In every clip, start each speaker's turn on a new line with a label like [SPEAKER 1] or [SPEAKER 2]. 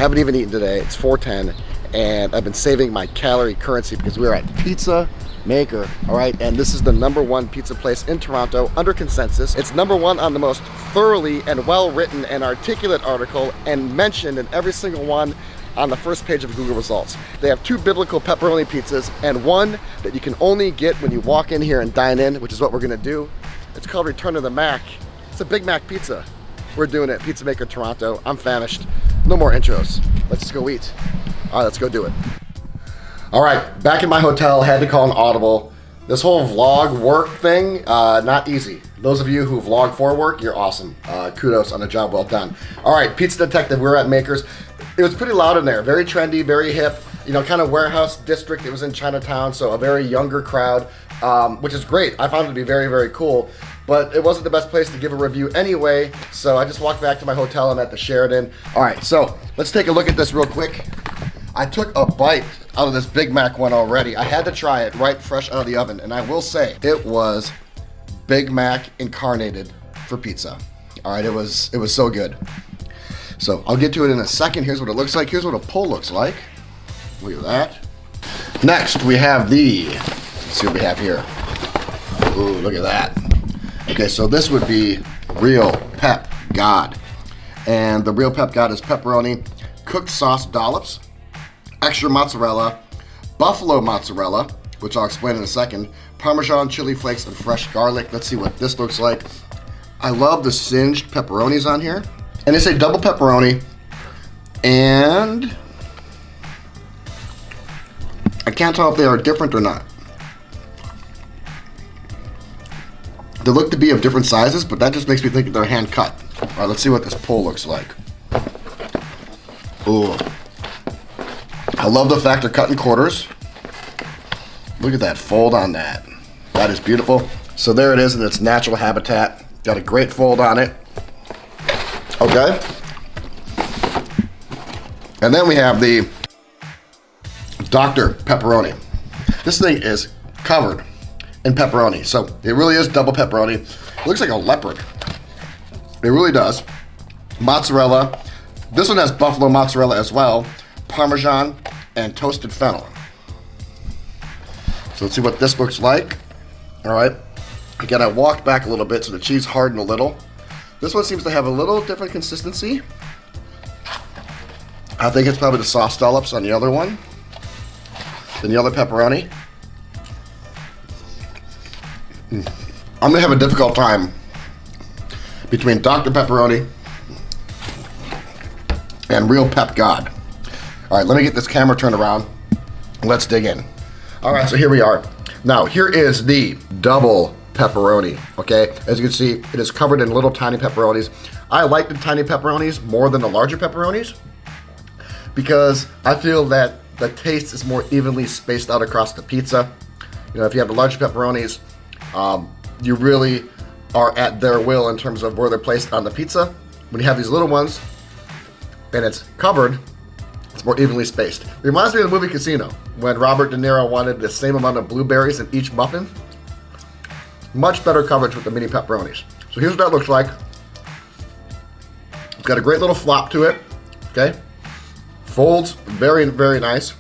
[SPEAKER 1] Haven't even eaten today. It's 4:10, and I've been saving my calorie currency because we're at Pizza Maker, all right? And this is the #1 pizza place in Toronto under consensus. It's #1 on the most thoroughly and well-written and articulate article, and mentioned in every single one on the first page of Google results. They have 2 biblical pepperoni pizzas and one that you can only get when you walk in here and dine in, which is what we're gonna do. It's called Return of the Mac. It's a Big Mac pizza. We're doing it, Pizza Maker Toronto. I'm famished. No more intros. Let's just go eat. All right, let's go do it. All right, back in my hotel, had to call an audible. This whole vlog work thing, not easy. Those of you who vlog for work, you're awesome. Kudos on a job well done. All right, Pizza Detective, we're at Makers. It was pretty loud in there, very trendy, very hip, you know, kind of warehouse district. It was in Chinatown, so a very younger crowd, which is great. I found it to be very, very cool, but it wasn't the best place to give a review anyway, so I just walked back to my hotel. I'm at the Sheraton. All right, so let's take a look at this real quick. I took a bite out of this Big Mac one already. I had to try it right fresh out of the oven, and I will say it was Big Mac incarnated for pizza. All right, it was so good. So I'll get to it in a second. Here's what it looks like. Here's what a pull looks like. Look at that. Next, we have let's see what we have here. Ooh, look at that. Okay, so this would be Real Pep God. And the Real Pep God is pepperoni, cooked sauce dollops, extra mozzarella, buffalo mozzarella, which I'll explain in a second, Parmesan chili flakes, and fresh garlic. Let's see what this looks like. I love the singed pepperonis on here. And they say double pepperoni, and I can't tell if they are different or not. They look to be of different sizes, but that just makes me think they're hand cut. All right, let's see what this pull looks like. Ooh. I love the fact they're cut in quarters. Look at that fold on that. That is beautiful. So there it is in its natural habitat. Got a great fold on it. Okay. And then we have the Dr. Pepperoni. This thing is covered in pepperoni. So it really is double pepperoni. It looks like a leopard. It really does. Mozzarella. This one has buffalo mozzarella as well. Parmesan and toasted fennel. So let's see what this looks like. All right. Again, I walked back a little bit so the cheese hardened a little. This one seems to have a little different consistency. I think it's probably the sauce dollops on the other one than the other pepperoni. I'm gonna have a difficult time between Dr. Pepperoni and Real Pep God. All right, let me get this camera turned around. Let's dig in. All right, so here we are. Now, here is the double pepperoni, okay? As you can see, it is covered in little tiny pepperonis. I like the tiny pepperonis more than the larger pepperonis because I feel that the taste is more evenly spaced out across the pizza. You know, if you have the larger pepperonis, you really are at their will in terms of where they're placed on the pizza. When you have these little ones and it's covered, it's more evenly spaced. It reminds me of the movie Casino when Robert De Niro wanted the same amount of blueberries in each muffin. Much better coverage with the mini pepperonis. So here's what that looks like. It's got a great little flop to it, okay? Folds, very, very nice.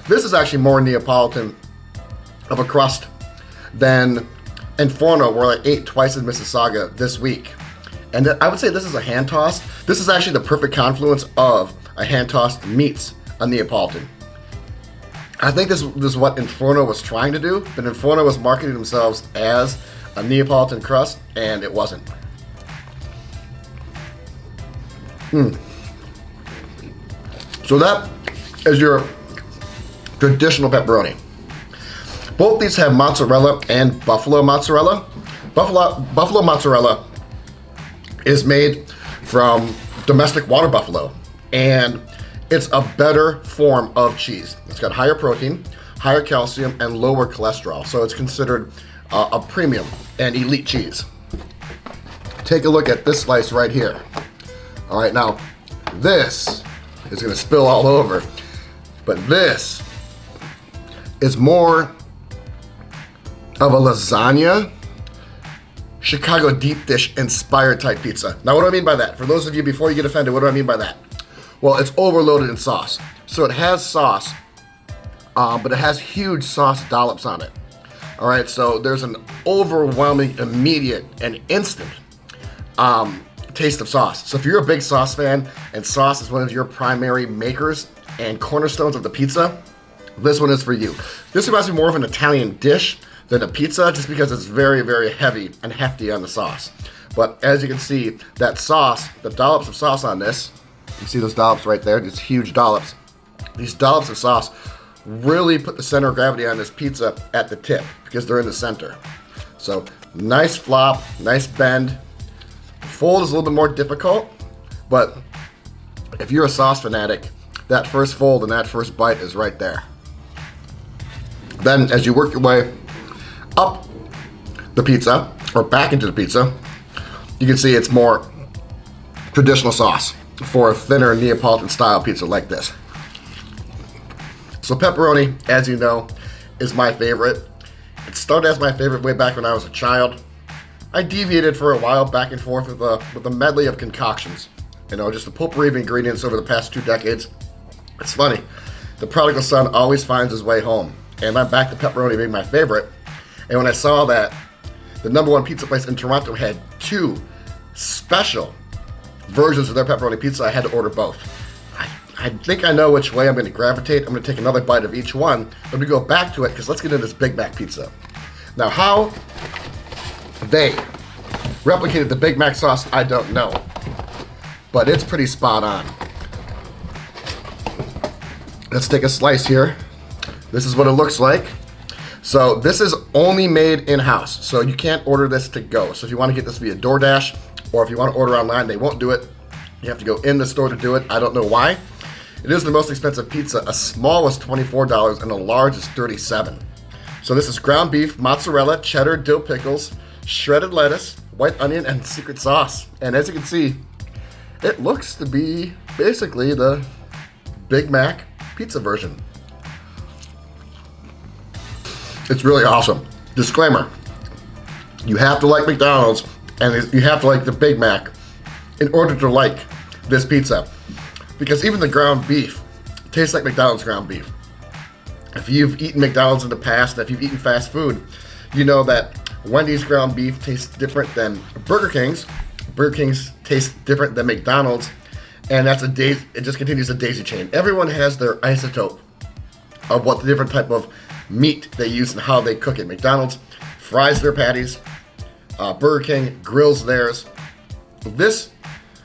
[SPEAKER 1] This is actually more Neapolitan of a crust than Inferno, where I ate twice in Mississauga this week. And I would say this is a hand tossed. This is actually the perfect confluence of a hand tossed meets a Neapolitan. I think this is what Inferno was trying to do, but Inferno was marketing themselves as a Neapolitan crust, and it wasn't. So that is your traditional pepperoni. Both these have mozzarella and buffalo mozzarella. Buffalo mozzarella is made from domestic water buffalo, and it's a better form of cheese. It's got higher protein, higher calcium, and lower cholesterol. So it's considered a premium and elite cheese. Take a look at this slice right here. All right, now this is gonna spill all over, but this is more of a lasagna, Chicago deep dish inspired type pizza. Now, what do I mean by that? For those of you, before you get offended, what do I mean by that? Well, it's overloaded in sauce. So it has sauce, but it has huge sauce dollops on it. All right, so there's an overwhelming, immediate, and instant taste of sauce. So if you're a big sauce fan and sauce is one of your primary makers and cornerstones of the pizza, this one is for you. This reminds me more of an Italian dish than a pizza, just because it's very, very heavy and hefty on the sauce. But as you can see, that sauce, the dollops of sauce on this, you see those dollops right there, these huge dollops. These dollops of sauce really put the center of gravity on this pizza at the tip because they're in the center. So nice flop, nice bend. Fold is a little bit more difficult, but if you're a sauce fanatic, that first fold and that first bite is right there. Then as you work your way up the pizza or back into the pizza, you can see it's more traditional sauce for a thinner Neapolitan style pizza like this. So pepperoni, as you know, is my favorite. It started as my favorite way back when I was a child. I deviated for a while back and forth with a medley of concoctions. You know, just a potpourri of ingredients over the past 2 decades. It's funny, the prodigal son always finds his way home. And I'm back to pepperoni being my favorite. And when I saw that the #1 pizza place in Toronto had 2 special versions of their pepperoni pizza, I had to order both. I think I know which way I'm going to gravitate. I'm going to take another bite of each one. Let me go back to it because let's get into this Big Mac pizza. Now, how they replicated the Big Mac sauce, I don't know. But it's pretty spot on. Let's take a slice here. This is what it looks like. So this is only made in-house. So you can't order this to go. So if you want to get this via DoorDash or if you want to order online, they won't do it. You have to go in the store to do it. I don't know why. It is the most expensive pizza. A small is $24 and a large is $37. So this is ground beef, mozzarella, cheddar, dill pickles, shredded lettuce, white onion, and secret sauce. And as you can see, it looks to be basically the Big Mac pizza version. It's really awesome. Disclaimer, you have to like McDonald's and you have to like the Big Mac in order to like this pizza. Because even the ground beef tastes like McDonald's ground beef. If you've eaten McDonald's in the past, and if you've eaten fast food, you know that Wendy's ground beef tastes different than Burger King's. Burger King's tastes different than McDonald's. And that's it just continues a daisy chain. Everyone has their isotope of what the different type of meat they use and how they cook it. McDonald's fries their patties. Burger King grills theirs. This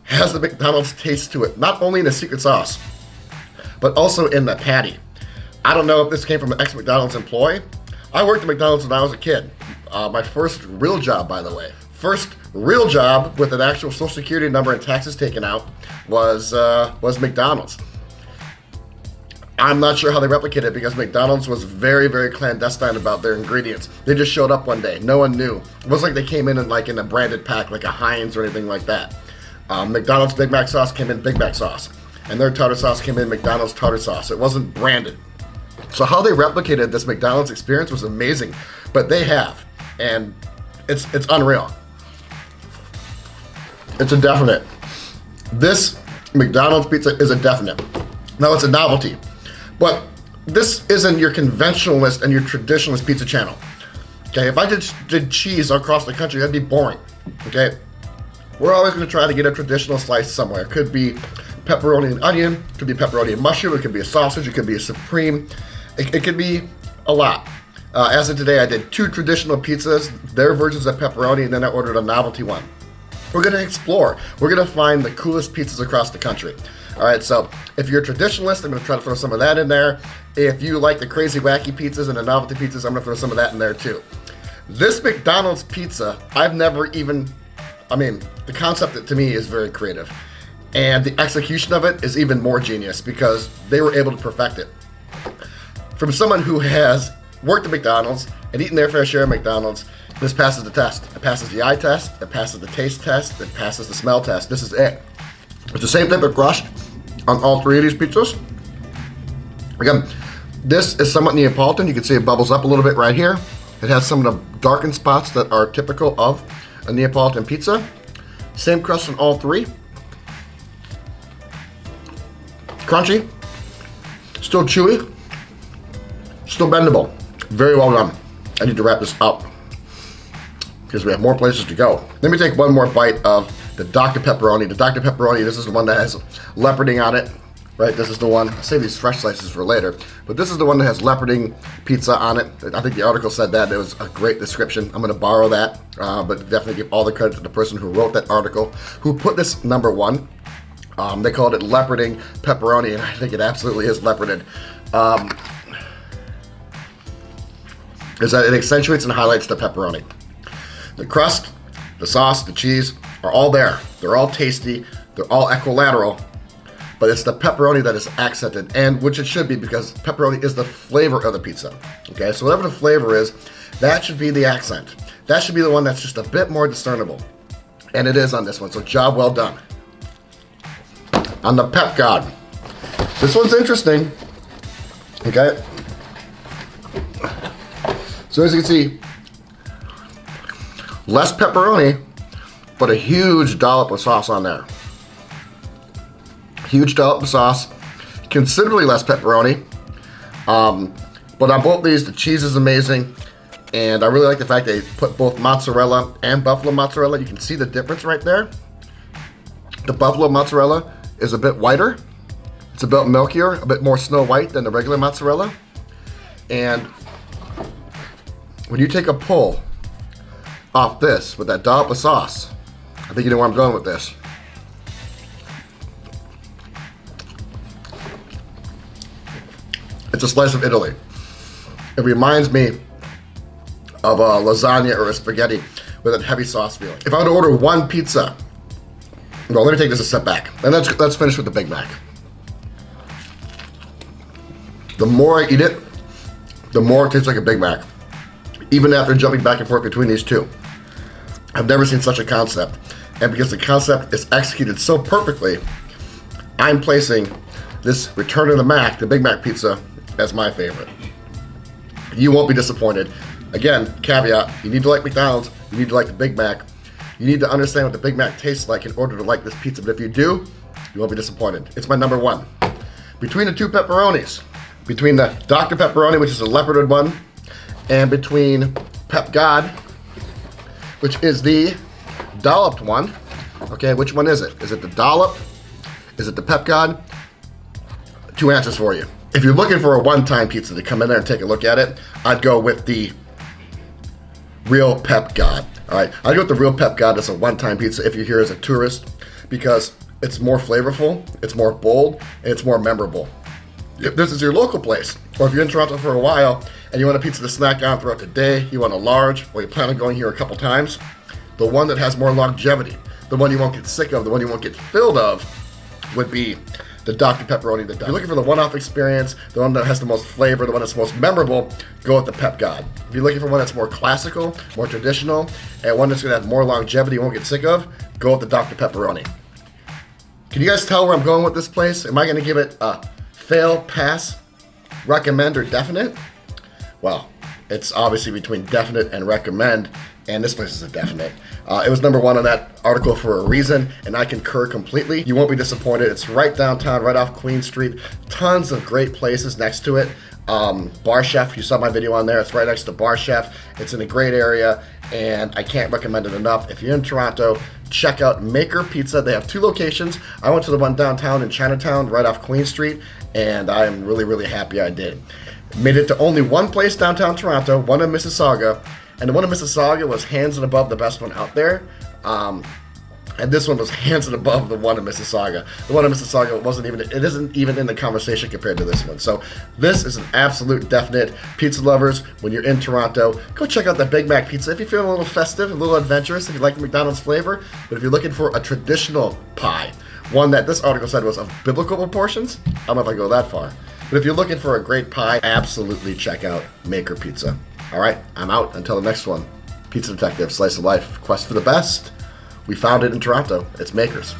[SPEAKER 1] has the McDonald's taste to it, not only in the secret sauce, but also in the patty. I don't know if this came from an ex-McDonald's employee. I worked at McDonald's when I was a kid. My first real job, by the way. First real job with an actual social security number and taxes taken out was McDonald's. I'm not sure how they replicated it because McDonald's was very, very clandestine about their ingredients. They just showed up one day. No one knew. It wasn't like they came in a branded pack like a Heinz or anything like that. McDonald's Big Mac sauce came in Big Mac sauce. And their tartar sauce came in McDonald's tartar sauce. It wasn't branded. So how they replicated this McDonald's experience was amazing. But they have. And it's unreal. It's a definite. This McDonald's pizza is a definite. Now it's a novelty. But this isn't your conventionalist and your traditionalist pizza channel. Okay, if I did cheese across the country, that'd be boring. Okay, we're always going to try to get a traditional slice somewhere. It could be pepperoni and onion, it could be pepperoni and mushroom, it could be a sausage, it could be a supreme, it could be a lot. As of today, I did 2 traditional pizzas, their versions of pepperoni, and then I ordered a novelty one. We're going to explore. We're going to find the coolest pizzas across the country. All right, so if you're a traditionalist, I'm going to try to throw some of that in there. If you like the crazy, wacky pizzas and the novelty pizzas, I'm going to throw some of that in there too. This McDonald's pizza, I've never even, the concept to me is very creative. And the execution of it is even more genius because they were able to perfect it. From someone who has worked at McDonald's and eaten their fair share of McDonald's, this passes the test. It passes the eye test, it passes the taste test, it passes the smell test. This is it. It's the same type of crust on all 3 of these pizzas. Again, this is somewhat Neapolitan. You can see it bubbles up a little bit right here. It has some of the darkened spots that are typical of a Neapolitan pizza. Same crust on all 3. Crunchy, still chewy, still bendable. Very well done. I need to wrap this up because we have more places to go. Let me take one more bite of the Dr. Pepperoni. The Dr. Pepperoni, this is the one that has leoparding on it, right? This is the one, I save these fresh slices for later, but this is the one that has leoparding pizza on it. I think the article said that. It was a great description. I'm gonna borrow that, but definitely give all the credit to the person who wrote that article, who put this number one. They called it leoparding pepperoni, and I think it absolutely is leoparded. Is that it accentuates and highlights the pepperoni. The crust, the sauce, the cheese are all there. They're all tasty. They're all equilateral, but it's the pepperoni that is accented, and which it should be because pepperoni is the flavor of the pizza. Okay, so whatever the flavor is, that should be the accent. That should be the one that's just a bit more discernible, and it is on this one. So job well done. On the Pep God, this one's interesting. Okay, so as you can see, less pepperoni, but a huge dollop of sauce on there. Huge dollop of sauce, considerably less pepperoni. But on both these, the cheese is amazing. And I really like the fact they put both mozzarella and buffalo mozzarella. You can see the difference right there. The buffalo mozzarella is a bit whiter. It's a bit milkier, a bit more Snow White than the regular mozzarella. And when you take a pull off this with that dollop of sauce, I think you know where I'm going with this. It's a slice of Italy. It reminds me of a lasagna or a spaghetti with a heavy sauce feeling. If I were to order one pizza, well, let me take this a step back. And let's finish with the Big Mac. The more I eat it, the more it tastes like a Big Mac. Even after jumping back and forth between these two. I've never seen such a concept. And because the concept is executed so perfectly, I'm placing this Return of the Mac, the Big Mac pizza, as my favorite. You won't be disappointed. Again, caveat, you need to like McDonald's, you need to like the Big Mac. You need to understand what the Big Mac tastes like in order to like this pizza, but if you do, you won't be disappointed. It's my number one. Between the two pepperonis, between the Dr. Pepperoni, which is a leoparded one, and between Pep God, which is the dolloped one. Okay, which one is it? Is it the dollop? Is it the Pep God? Two answers for you. If you're looking for a one-time pizza to come in there and take a look at it, I'd go with the Real Pep God. All right, I'd go with the Real Pep God as a one-time pizza if you're here as a tourist, because it's more flavorful, it's more bold, and it's more memorable. If this is your local place, or if you're in Toronto for a while and you want a pizza to snack on throughout the day, you want a large, or you plan on going here a couple times, the one that has more longevity, the one you won't get sick of, the one you won't get filled of, would be the Dr. Pepperoni. If you're looking for the one-off experience, the one that has the most flavor, the one that's most memorable, go with the Pep God. If you're looking for one that's more classical, more traditional, and one that's gonna have more longevity you won't get sick of, go with the Dr. Pepperoni. Can you guys tell where I'm going with this place? Am I gonna give it a fail, pass, recommend, or definite? Well, it's obviously between definite and recommend, and this place is a definite. It was number one on that article for a reason, and I concur completely. You won't be disappointed. It's right downtown, right off Queen Street. Tons of great places next to it. Bar Chef, you saw my video on there. It's right next to Bar Chef. It's in a great area, and I can't recommend it enough. If you're in Toronto, check out Maker Pizza. They have two locations. I went to the one downtown in Chinatown, right off Queen Street, and I am really, really happy I did. Made it to only one place downtown Toronto, one in Mississauga, and the one in Mississauga was hands and above the best one out there. And this one was hands and above the one in Mississauga. The one in Mississauga it isn't even in the conversation compared to this one. So this is an absolute definite. Pizza lovers, when you're in Toronto, go check out the Big Mac Pizza. If you're feeling a little festive, a little adventurous, if you like the McDonald's flavor, but if you're looking for a traditional pie, one that this article said was of biblical proportions, I don't know if I go that far. But if you're looking for a great pie, absolutely check out Maker Pizza. All right, I'm out until the next one. Pizza Detective, Slice of Life, Quest for the Best. We found it in Toronto. It's Makers.